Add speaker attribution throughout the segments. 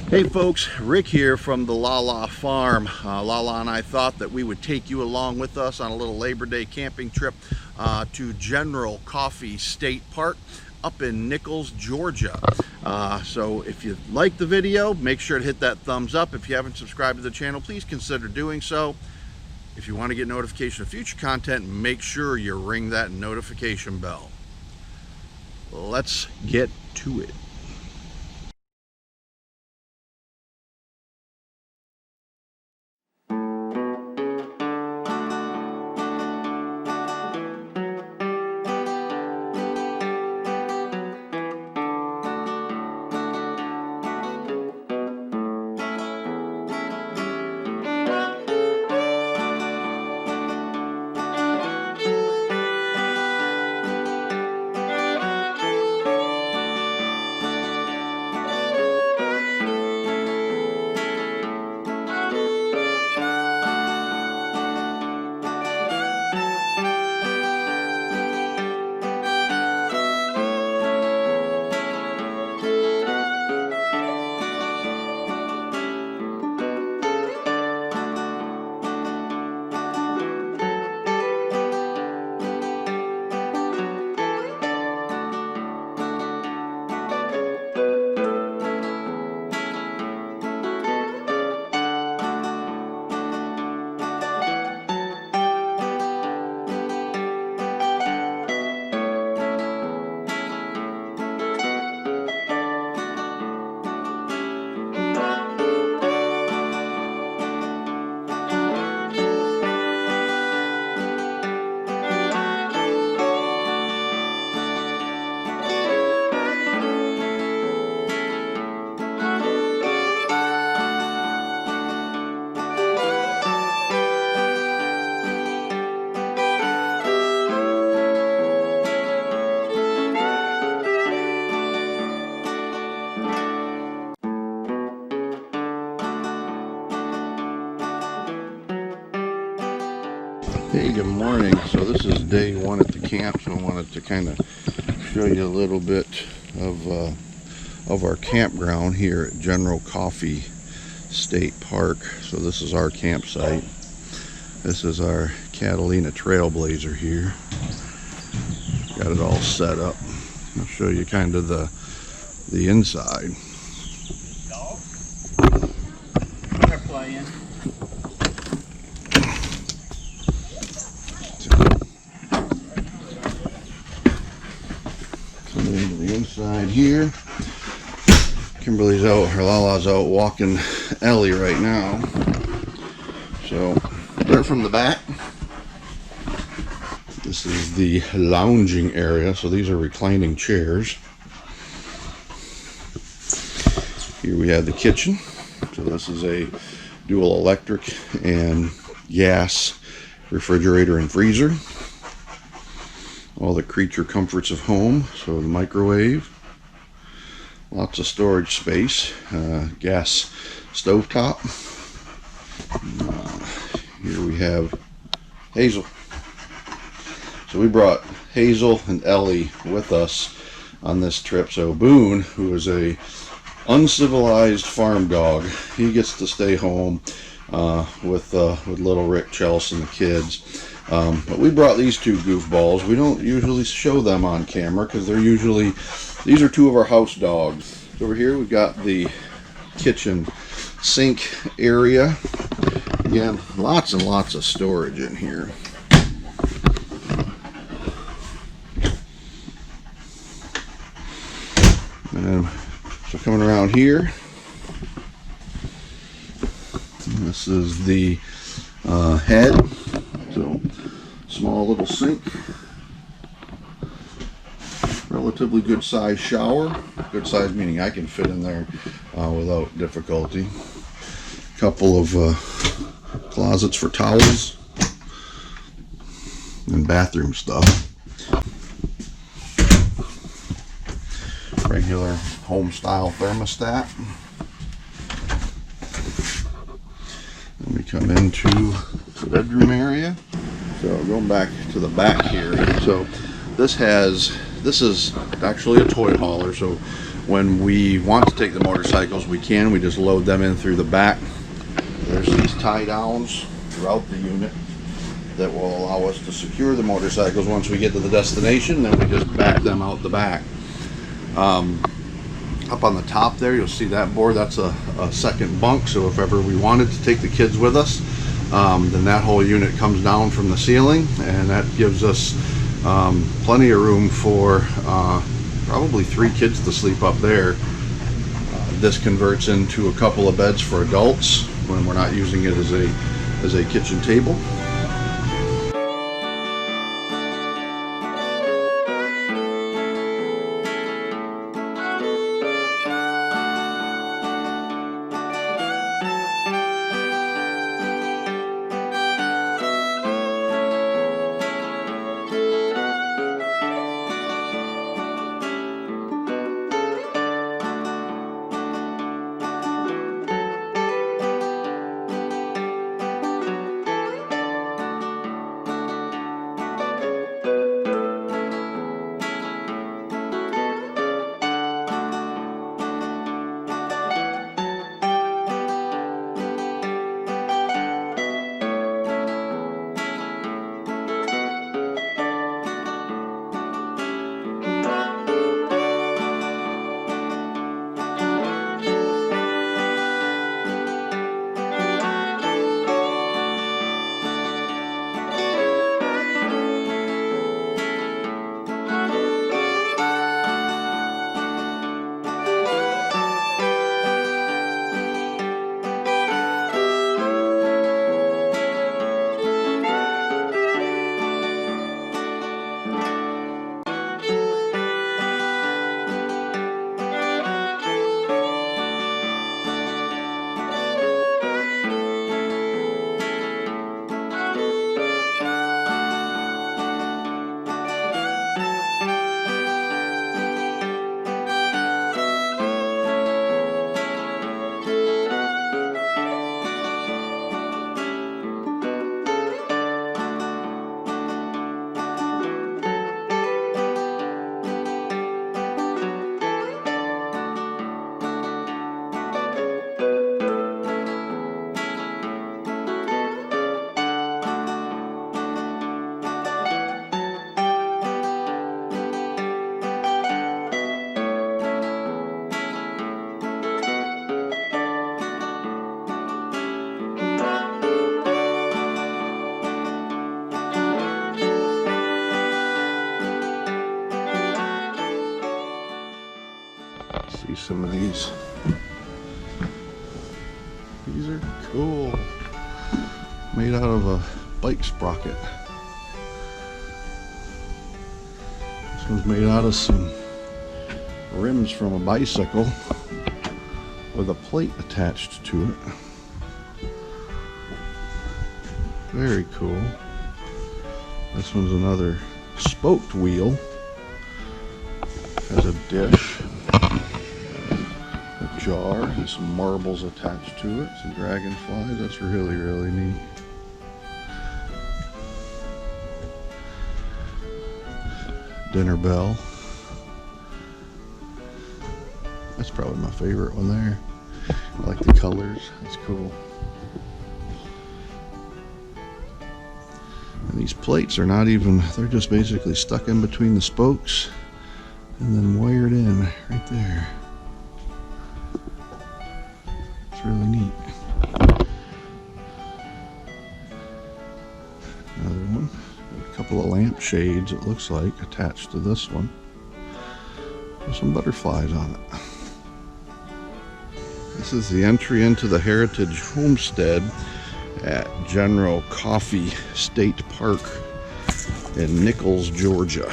Speaker 1: Hey folks, Rick here from the LaLa Farm. LaLa and I thought that we would take you along with us on a little Labor Day camping trip to General Coffee State Park up in Nichols, Georgia. So if you like the video, make sure to hit that thumbs up. If you haven't subscribed to the channel, please consider doing so. If you want to get notification of future content, make sure you ring that notification bell. Let's get to it. Hey, good morning. So this is day one at the camp, so I wanted to kind of show you a little bit of our campground here at General Coffee State Park. So this is our campsite. This is our Catalina Trailblazer here. Got it all set up. I'll show you kind of the inside.
Speaker 2: They're playing.
Speaker 1: Inside here, Kimberly's out, her LaLa's out walking Ellie right now. So right from the back, this is the lounging area. So these are reclining chairs. Here we have the kitchen. So this is a dual electric and gas refrigerator and freezer. All the creature comforts of home. So the microwave, lots of storage space, gas stovetop. Here we have Hazel. So we brought Hazel and Ellie with us on this trip. So Boone, who is a uncivilized farm dog, he gets to stay home with little Rick, Chelsea, and the kids. But we brought these two goofballs. We don't usually show them on camera because these are two of our house dogs. So over here we've got the kitchen sink area. Again, lots and lots of storage in here. And so coming around here, this is the head. So small little sink, relatively good size shower. Good size meaning I can fit in there without difficulty. Couple of closets for towels and bathroom stuff. Regular home style thermostat. Then we come into the bedroom area. So going back to the back here, so this is actually a toy hauler. So when we want to take the motorcycles, we can. We just load them in through the back. There's these tie downs throughout the unit that will allow us to secure the motorcycles once we get to the destination. Then we just back them out the back. Up on the top there, you'll see that board. That's a second bunk, so if ever we wanted to take the kids with us, then that whole unit comes down from the ceiling, and that gives us plenty of room for probably 3 kids to sleep up there. This converts into a couple of beds for adults when we're not using it as a kitchen table. See some of these. These are cool. Made out of a bike sprocket. This one's made out of some rims from a bicycle with a plate attached to it. Very cool. This one's another spoked wheel. Has a dish, a jar, and some marbles attached to it. Some dragonflies. That's really, really neat. Dinner bell. That's probably my favorite one there. I like the colors. That's cool. And these plates are not even, they're just basically stuck in between the spokes and then wired in right there. It's really neat. Another one. Got a couple of lamp shades, it looks like, attached to this one. With some butterflies on it. This is the entry into the Heritage Homestead at General Coffee State Park in Nichols, Georgia.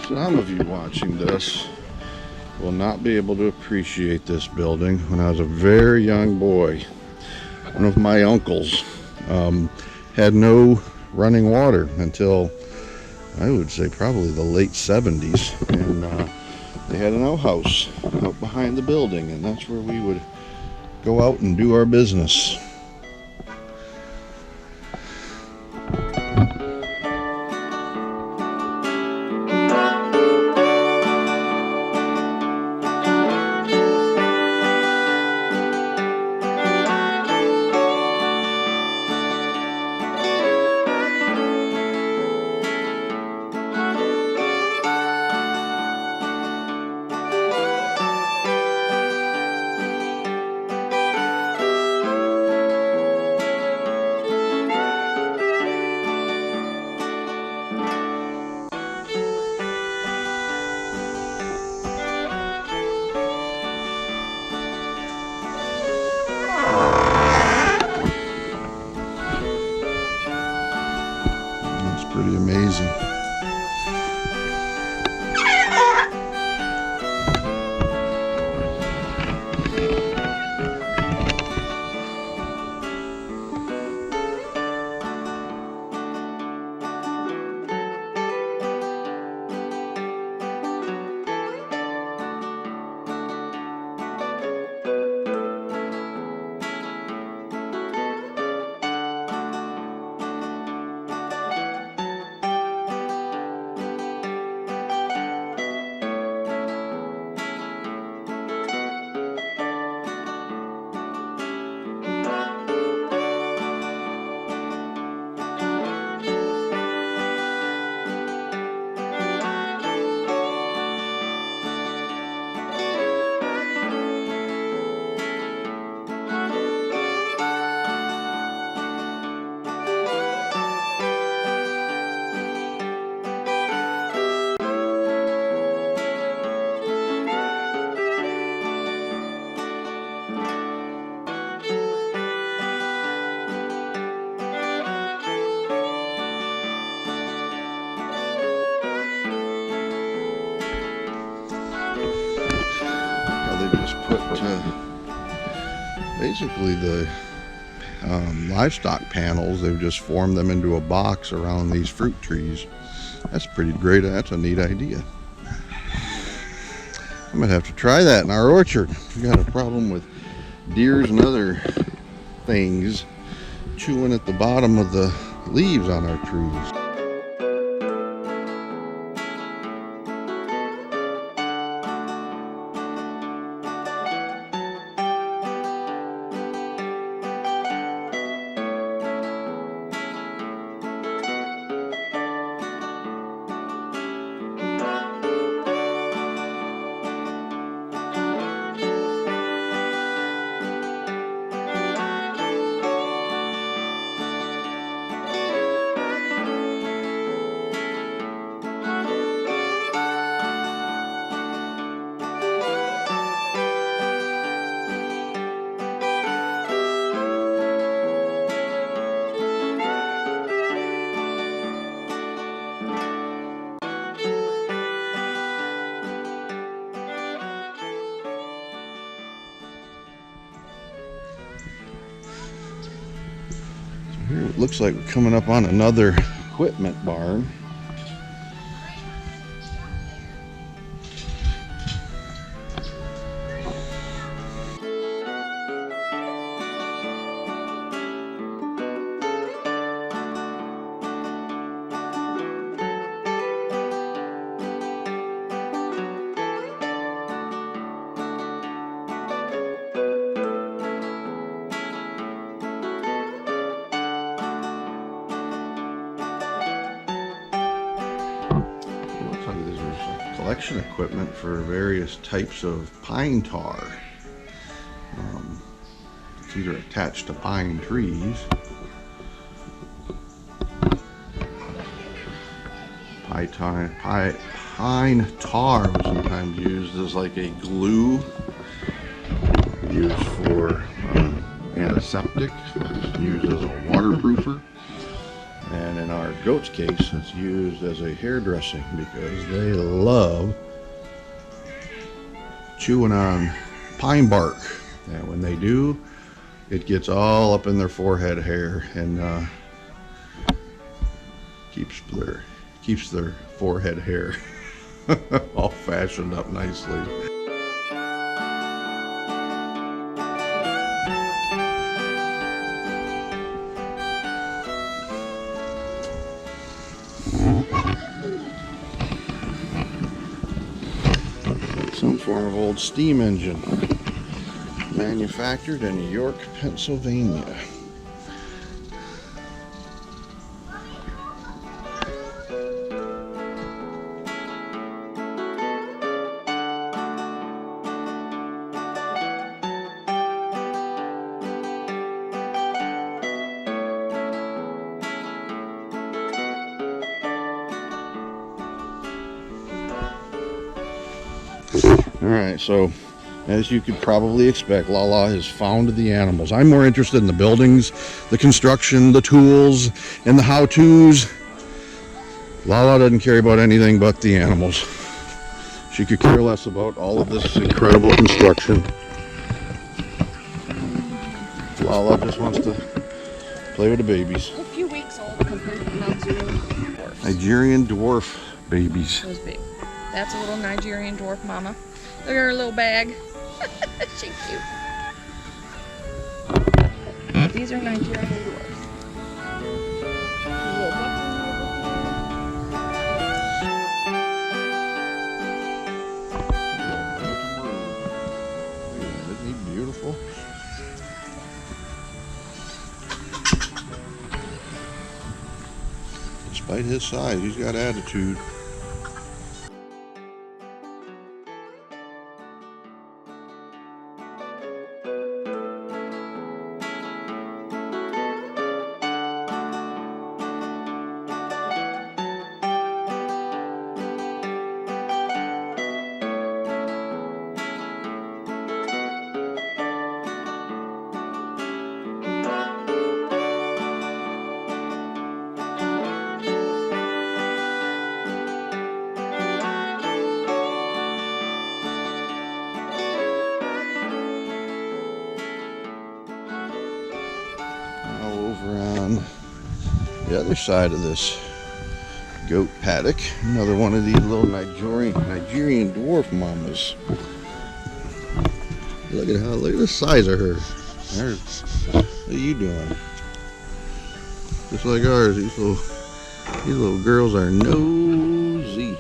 Speaker 1: Some of you watching this will not be able to appreciate this building. When I was a very young boy, one of my uncles had no running water until, I would say, probably the late 70s. And they had an outhouse out behind the building, and that's where we would go out and do our business. Pretty amazing. Basically the livestock panels, they've just formed them into a box around these fruit trees. That's pretty great. That's a neat idea. I'm gonna have to try that in our orchard. We got a problem with deers and other things chewing at the bottom of the leaves on our trees. Here it looks like we're coming up on another equipment barn. Collection equipment for various types of pine tar. It's either attached to pine trees. Pine tar was sometimes used as like a glue, used for antiseptic, used as a waterproofer. And in our goat's case, it's used as a hairdressing because they love chewing on pine bark. And when they do, it gets all up in their forehead hair and keeps their forehead hair all fashioned up nicely. Some form of old steam engine, manufactured in York, Pennsylvania. Alright, so as you could probably expect, LaLa has found the animals. I'm more interested in the buildings, the construction, the tools, and the how-tos. LaLa doesn't care about anything but the animals. She could care less about all of this incredible construction. LaLa just wants to play with the babies.
Speaker 3: A few weeks old because they're Nigerian dwarfs.
Speaker 1: Nigerian dwarf babies.
Speaker 3: Those big. That's a little Nigerian dwarf mama. Look at her little bag. She's cute. These are Nigerian dwarfs. Little bucking
Speaker 1: over. Isn't he beautiful? Despite his size, he's got attitude. Over on the other side of this goat paddock, another one of these little Nigerian dwarf mamas. Look at the size of her. What are you doing? Just like ours, these little girls are nosy.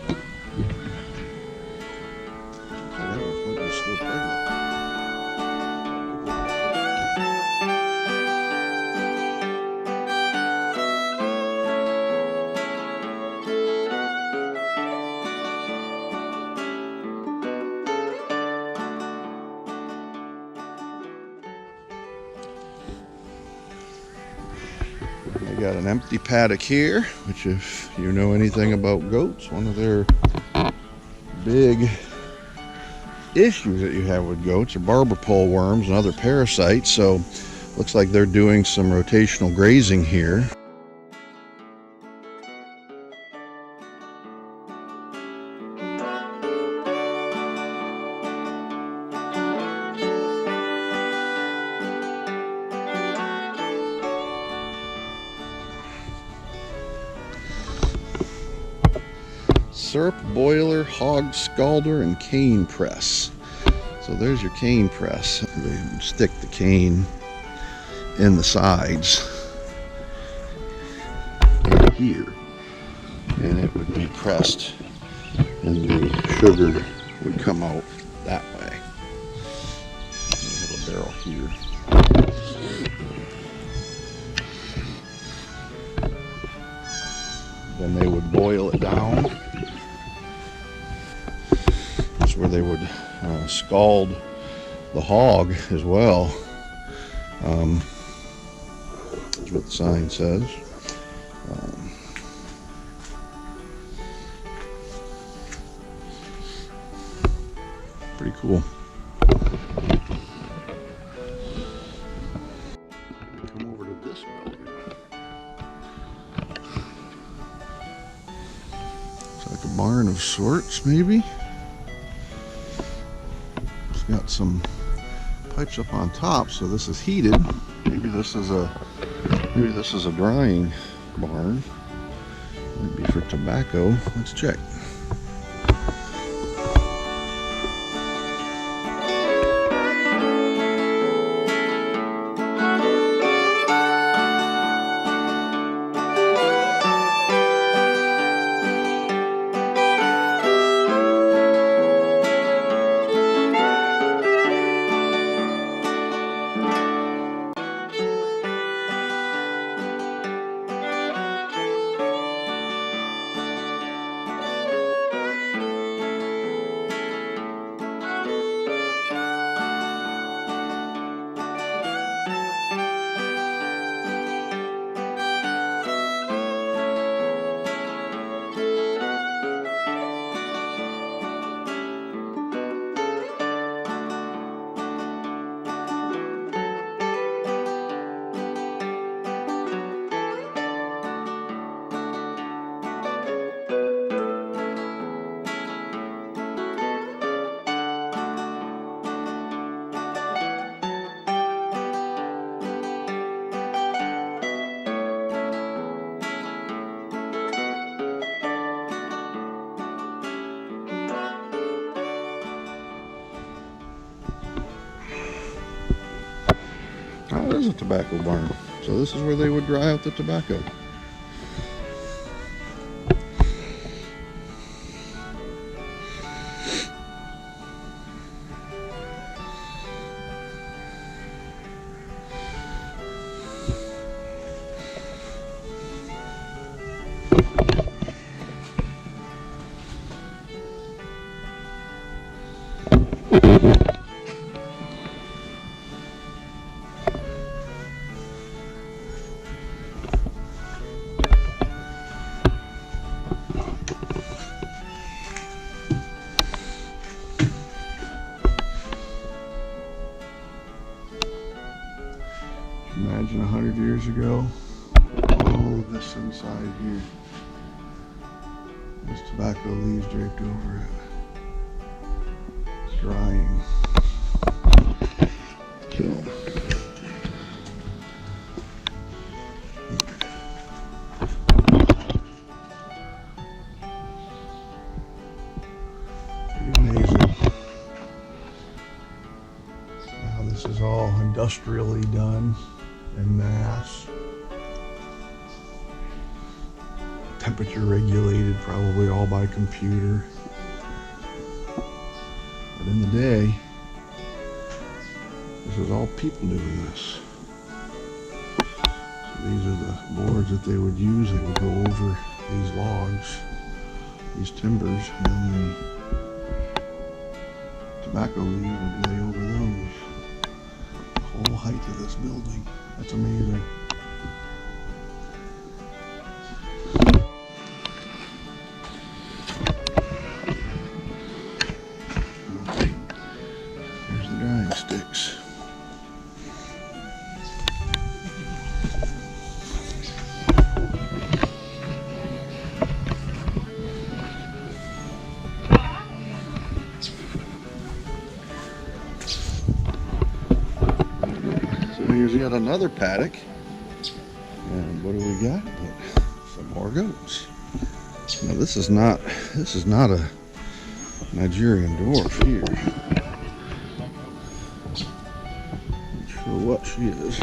Speaker 1: That one might be still pregnant. I got an empty paddock here, which if you know anything about goats, one of their big issues that you have with goats are barber pole worms and other parasites. So looks like they're doing some rotational grazing here. Syrup boiler, hog scalder, and cane press. So there's your cane press. They stick the cane in the sides here, and it would be pressed, and the sugar would come out that way. We have a barrel here. Then they would boil it down. That's where they would scald the hog as well. That's what the sign says. Pretty cool. Come over to this building. like a barn of sorts, maybe. It's got some pipes up on top, so this is heated. Maybe this is a drying barn. Maybe for tobacco. Let's check. Oh, it is a tobacco barn. So this is where they would dry out the tobacco. Imagine 100 years ago, all of this inside here. There's tobacco leaves draped over it. It's drying. So, amazing. Now this is all industrially done. En masse, temperature regulated, probably all by computer. But in the day, this is all people doing this. So these are the boards that they would use. They would go over these logs, these timbers, and then the tobacco leaves would lay over those. The whole height of this building. That's amazing. Here's the drying sticks. Here's yet another paddock, and what do we got? But some more goats. Now this is not a Nigerian dwarf here. Not sure what she is.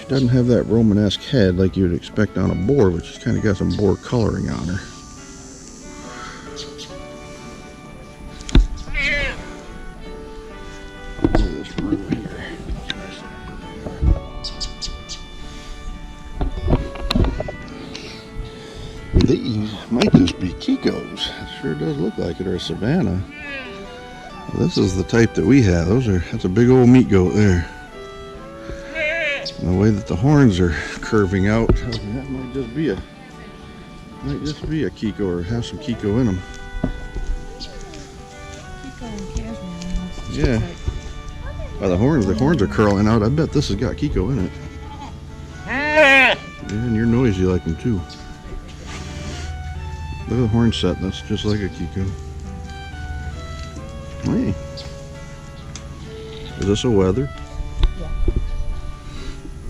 Speaker 1: She doesn't have that Romanesque head like you would expect on a boar, but she's kind of got some boar coloring on her. These might just be Kikos. It sure does look like it, or a Savannah. Well, this is the type that we have. That's a big old meat goat there. And the way that the horns are curving out, that might just be a Kiko, or have some Kiko in them.
Speaker 3: Kiko and Cashmere.
Speaker 1: Yeah. Well, the horns are curling out. I bet this has got Kiko in it. Yeah, and you're noisy like them too. Look at the horn set. That's just like a Kiku. Hey. Is this a weather?
Speaker 3: Yeah.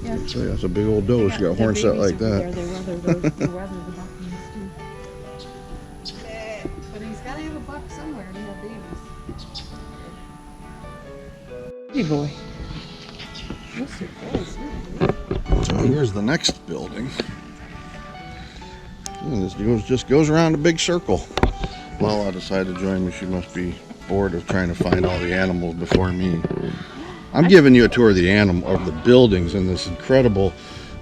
Speaker 3: Yeah.
Speaker 1: I'd say that's a big old doe. She got a horn set like that.
Speaker 3: They weather the bucklings too. But he's got to have a buck somewhere to have babies. Hey boy.
Speaker 1: So here's the next building. And this just goes around a big circle. LaLa decided to join me. She must be bored of trying to find all the animals before me. I'm giving you a tour of the buildings and this incredible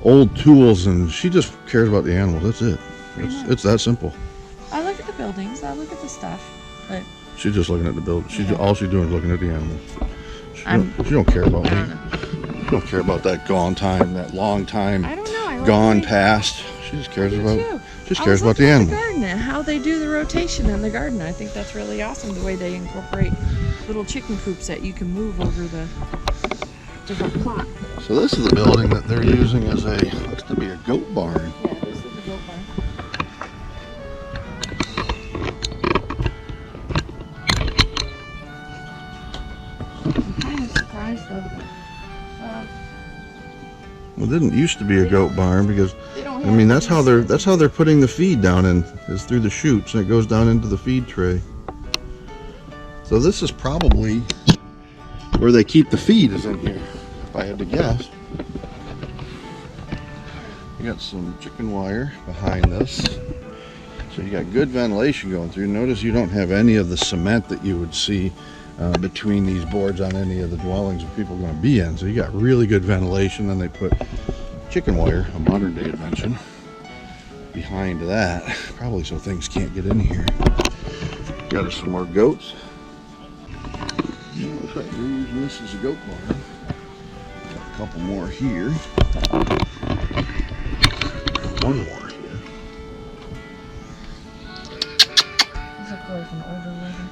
Speaker 1: old tools, and she just cares about the animals. That's it. It's that simple.
Speaker 3: I look at the buildings. I look at the stuff. But
Speaker 1: She's just looking at the building. All she's doing is looking at the animals. She don't care about me. She don't care about that gone time, that long time
Speaker 3: I don't know. I
Speaker 1: gone past. She just cares about the
Speaker 3: animals.
Speaker 1: animal.
Speaker 3: The garden, how they do the rotation in the garden. I think that's really awesome, the way they incorporate little chicken coops that you can move over the different plot.
Speaker 1: So this is the building that they're using as looks to be a goat barn.
Speaker 3: Yeah, this is the goat barn. I'm kind of surprised though.
Speaker 1: Well, it didn't used to be a goat barn because
Speaker 3: They don't
Speaker 1: I mean that's how they're putting the feed down in, is through the chutes, and it goes down into the feed tray. So this is probably where they keep the feed, is in here, if I had to guess. You got some chicken wire behind this, so you got good ventilation going through. Notice you don't have any of the cement that you would see between these boards on any of the dwellings that people are going to be in. So you got really good ventilation. Then they put chicken wire, a modern day invention, behind that, probably so things can't get in here. Got us some more goats. Looks like they're using this as a goat barn. Got a couple more here. One more here.
Speaker 3: This looks like an older wedding.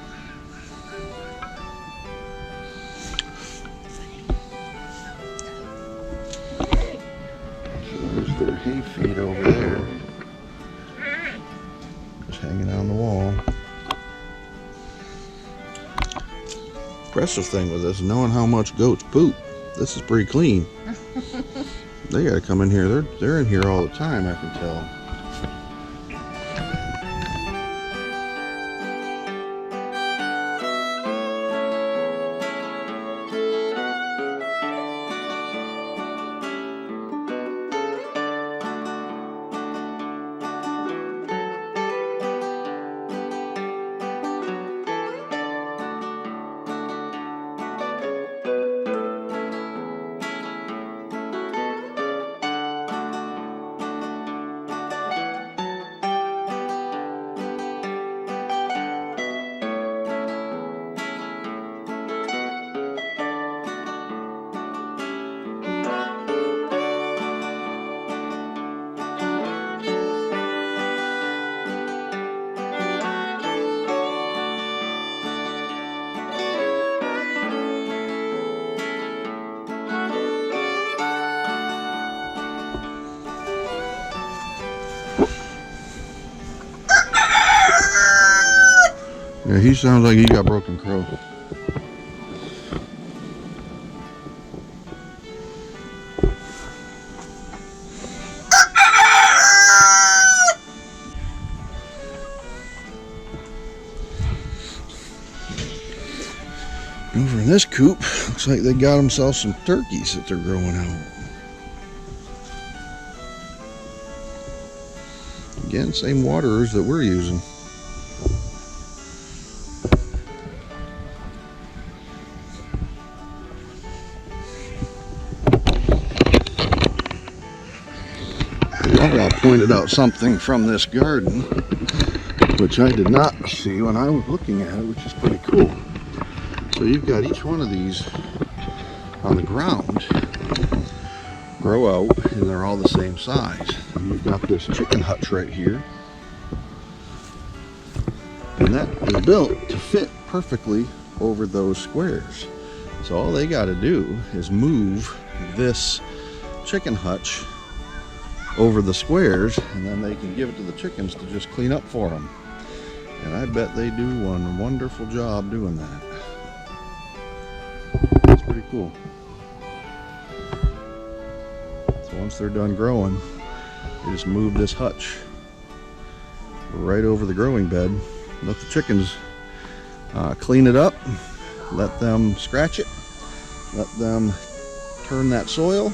Speaker 1: There's their hay feed over there. Just hanging on the wall. Impressive thing with this, knowing how much goats poop. This is pretty clean. They gotta come in here. They're in here all the time, I can tell. Yeah, he sounds like he got broken crow. Over in this coop, looks like they got themselves some turkeys that they're growing out. Again, same waterers that we're using. LaLa pointed out something from this garden, which I did not see when I was looking at it, which is pretty cool. So you've got each one of these on the ground grow out, and they're all the same size. And you've got this chicken hutch right here, and that is built to fit perfectly over those squares. So all they got to do is move this chicken hutch over the squares, and then they can give it to the chickens to just clean up for them. And I bet they do one wonderful job doing that. That's pretty cool. So once they're done growing, they just move this hutch right over the growing bed. Let the chickens clean it up. Let them scratch it. Let them turn that soil.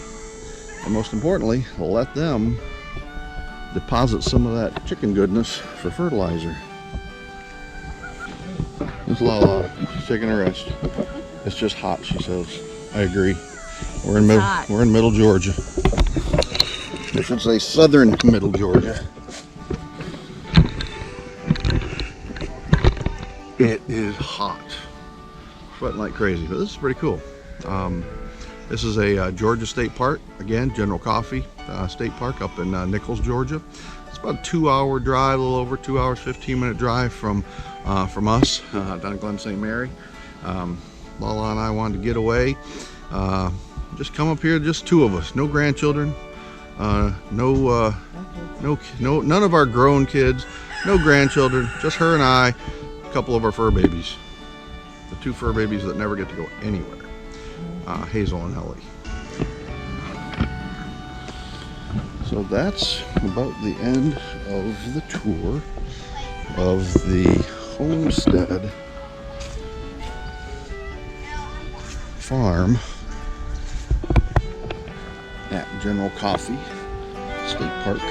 Speaker 1: And most importantly, let them deposit some of that chicken goodness for fertilizer. There's LaLa. She's taking a rest. It's just hot, she says. I agree. We're in middle Georgia. I should say southern middle Georgia. It is hot. Sweating like crazy, but this is pretty cool. This is a Georgia State Park. Again, General Coffee State Park up in Nichols, Georgia. It's about a 2-hour drive, a little over 2 hours, 15-minute drive from us down in Glen St. Mary. LaLa and I wanted to get away. Just come up here, just two of us, no grandchildren, none of our grown kids, no grandchildren, just her and I, a couple of our fur babies. The 2 fur babies that never get to go anywhere, Hazel and Ellie. So that's about the end of the tour of the Homestead farm at General Coffee State Park.